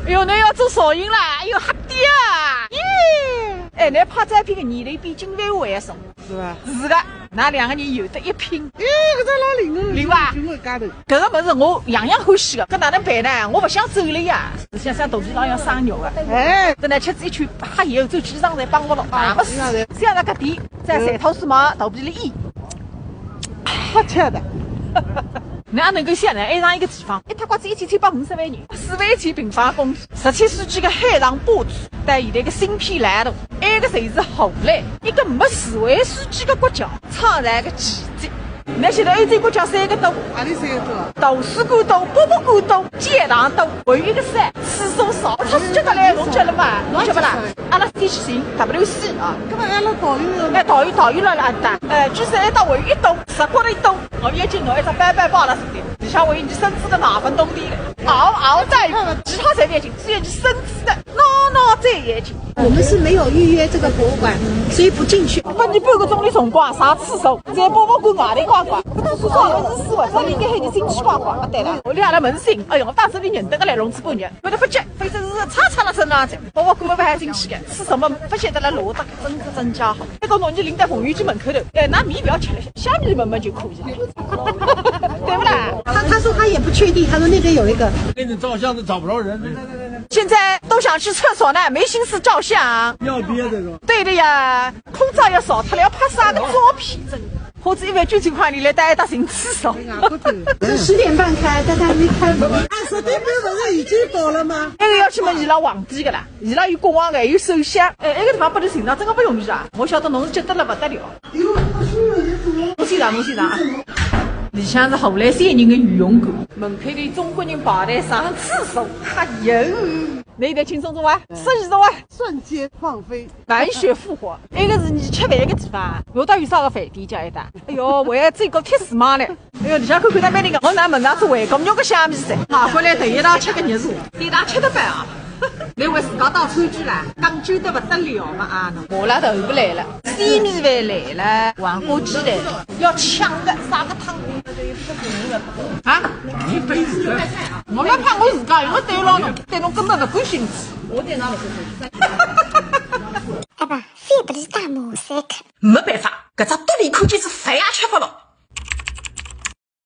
哎呦，那要做摄影啦！哎呦，哈屌啊！耶！哎，那拍照片的年龄比金范伟还少，是吧？是的，那两个人有得一拼。哎，搿只老灵了，灵吧？就我家头。搿个物事我样样欢喜的，搿哪能办呢？我不想走了呀！像肚皮上要生肉的，哎，搿呢吃子一圈哈以后走机场侪帮不了，打不死。这样的搿点在晒头丝毛肚皮里一，好吃的。哪能够想呢？还上一个地方，一塌瓜子一千350万人，4万千平方公里，17世纪的海上霸主，但现在个芯片蓝图，埃个侪是后来一个没自卫书记的国家创造个奇迹。那现在欧洲国家3个岛，哪里3个岛？图书馆岛、博物馆岛、教堂岛，还有一个山，厕所少，他是觉得来侬觉了嘛？侬觉不啦？阿拉天气型 WC 啊，搿么阿拉导游哎，导游了阿达，据说还到还有一栋石锅的一栋，我一进侬一只板板包了手的，里向为你生吃的奶粉冻地的，嗷在其他侪不要紧，只有你生吃的孬在眼睛。我们是没有预约这个博物馆，所以不进去。拨你半个钟的辰光上厕所，在博物馆外头逛逛，这是啥个意思哇？这里应该喊你进去逛逛。不对了，我俩来问询，哎呦，我当时里认得个来龙之半日，我都不急，反正是叉叉了身上去，博物馆不还进去的，吃什么不晓得了，路得真是真假好。那个侬你领在冯玉居门口头，哎，那米不要吃了，虾米闻闻就可以了，对不啦？他说他也不确定，他说那边有一个。给你照相都找不着人。现在都想去厕所呢，没心思照相。尿憋的是吧？对的呀，空照要少，他要拍啥个照片？真的，或者190几块你来带一打进厕所。是10点半开，但他还没开门。10点半不是已经到了吗？那个要去问伊拉皇帝的啦，伊拉有国王的，有首相。那个地方拨你寻找真的不容易啊！我晓得侬是急得了不得了。侬先上，侬先上啊！里向是后来3人的御用馆，门口的中国人排队上厕所，哎呦！那现在轻松着哇，12着哇，瞬间放飞，满血复活。那个是你吃饭的地方，我到有啥个饭店叫一打？哎呦，我还这个贴士嘛嘞！哎呦，里向看看那边那个，我拿门上是回锅肉个虾米噻，跑回来头一道吃个热茶，第二道吃得饭啊！来为自家当餐具啦，讲究得不得了嘛啊！麻辣豆腐来了，西米饭来了，黄花鸡来了，要抢的啥个汤？啊？一辈子的，我要怕我自家，我对牢侬，对侬根本不感兴趣。我对侬不感兴趣。爸爸，非不是大模赛克。没办法，搿只独立看见是饭也吃不了。